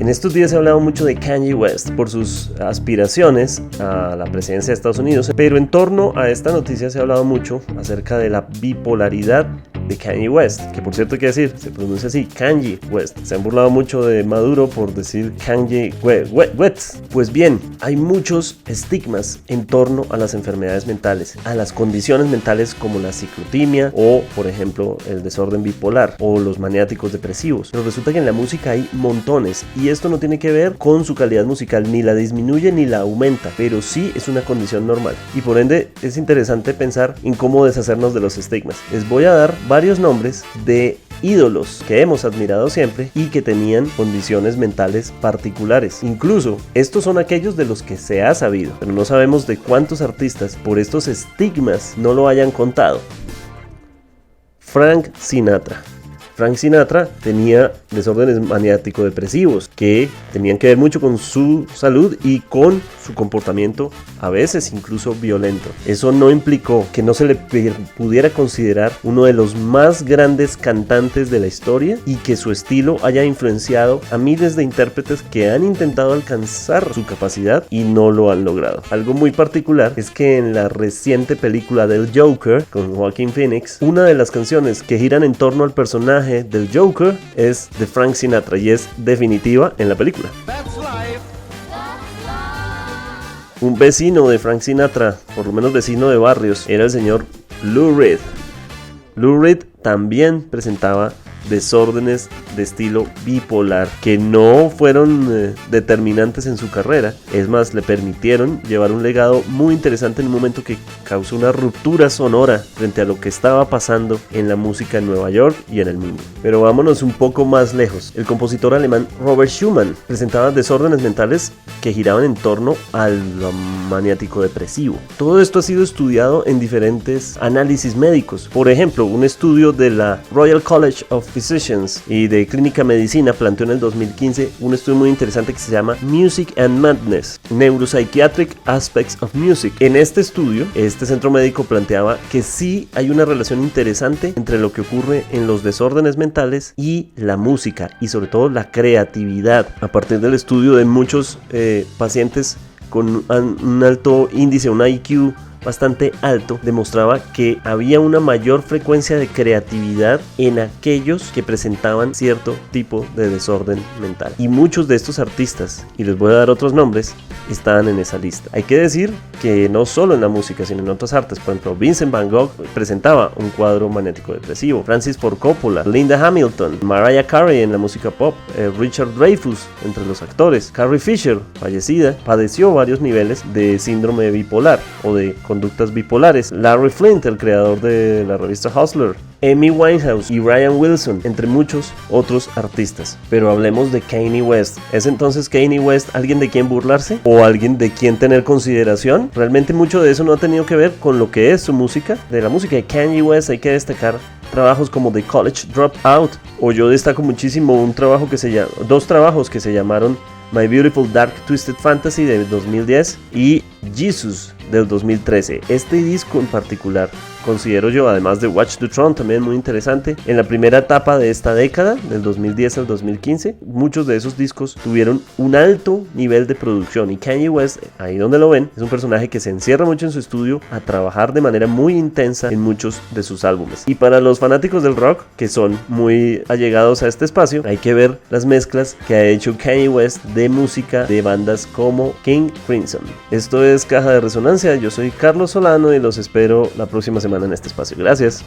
En estos días se ha hablado mucho de Kanye West por sus aspiraciones a la presidencia de Estados Unidos, pero en torno a esta noticia se ha hablado mucho acerca de la bipolaridad de Kanye West, que por cierto quiere decir, se pronuncia así, Kanye West. Se han burlado mucho de Maduro por decir Kanye West. Pues bien, hay muchos estigmas en torno a las enfermedades mentales, a las condiciones mentales como la ciclotimia o, por ejemplo, el desorden bipolar o los maniáticos depresivos. Pero resulta que en la música hay montones y esto no tiene que ver con su calidad musical, ni la disminuye ni la aumenta, pero sí es una condición normal. Y por ende es interesante pensar en cómo deshacernos de los estigmas. Les voy a dar varios nombres de ídolos que hemos admirado siempre y que tenían condiciones mentales particulares. Incluso estos son aquellos de los que se ha sabido, pero no sabemos de cuántos artistas por estos estigmas no lo hayan contado. Frank Sinatra. Frank Sinatra tenía desórdenes maniático-depresivos que tenían que ver mucho con su salud y con su comportamiento, a veces incluso violento. Eso no implicó que no se le pudiera considerar uno de los más grandes cantantes de la historia y que su estilo haya influenciado a miles de intérpretes que han intentado alcanzar su capacidad y no lo han logrado. Algo muy particular es que en la reciente película del Joker con Joaquin Phoenix, una de las canciones que giran en torno al personaje del Joker es de Frank Sinatra y es definitiva en la película. Un vecino de Frank Sinatra, por lo menos vecino de barrios, era el señor Lou Reed. Lou Reed también presentaba desórdenes de estilo bipolar que no fueron determinantes en su carrera, es más, le permitieron llevar un legado muy interesante en un momento que causó una ruptura sonora frente a lo que estaba pasando en la música en Nueva York y en el mundo. Pero vámonos un poco más lejos. El compositor alemán Robert Schumann presentaba desórdenes mentales que giraban en torno al maniático depresivo. Todo esto ha sido estudiado en diferentes análisis médicos. Por ejemplo, un estudio de la Royal College of Physicians y de Clínica Medicina planteó en el 2015 un estudio muy interesante que se llama Music and Madness, Neuropsychiatric Aspects of Music. En este estudio, este centro médico planteaba que sí hay una relación interesante entre lo que ocurre en los desórdenes mentales y la música y sobre todo la creatividad. A partir del estudio de muchos pacientes con un alto índice, un IQ bastante alto, demostraba que había una mayor frecuencia de creatividad en aquellos que presentaban cierto tipo de desorden mental. Y muchos de estos artistas, y les voy a dar otros nombres, estaban en esa lista. Hay que decir que no solo en la música, sino en otras artes. Por ejemplo, Vincent Van Gogh presentaba un cuadro maniático depresivo, Francis Ford Coppola, Linda Hamilton, Mariah Carey en la música pop, Richard Dreyfuss entre los actores, Carrie Fisher, fallecida, padeció varios niveles de síndrome bipolar o de conductas bipolares. Larry Flint, el creador de la revista Hustler, Amy Winehouse y Brian Wilson, entre muchos otros artistas. Pero hablemos de Kanye West. ¿Es entonces Kanye West alguien de quien burlarse o alguien de quien tener consideración? Realmente mucho de eso no ha tenido que ver con lo que es su música. De la música de Kanye West hay que destacar trabajos como The College Dropout, o yo destaco muchísimo dos trabajos que se llamaron My Beautiful Dark Twisted Fantasy de 2010 y Jesus del 2013. Este disco en particular considero yo, además de Watch the Throne, también muy interesante. En la primera etapa de esta década, del 2010 al 2015, muchos de esos discos tuvieron un alto nivel de producción y Kanye West, ahí donde lo ven, es un personaje que se encierra mucho en su estudio a trabajar de manera muy intensa en muchos de sus álbumes. Y para los fanáticos del rock, que son muy allegados a este espacio, hay que ver las mezclas que ha hecho Kanye West de música de bandas como King Crimson. Esto es Caja de Resonancia, yo soy Carlos Solano y los espero la próxima semana en este espacio. Gracias.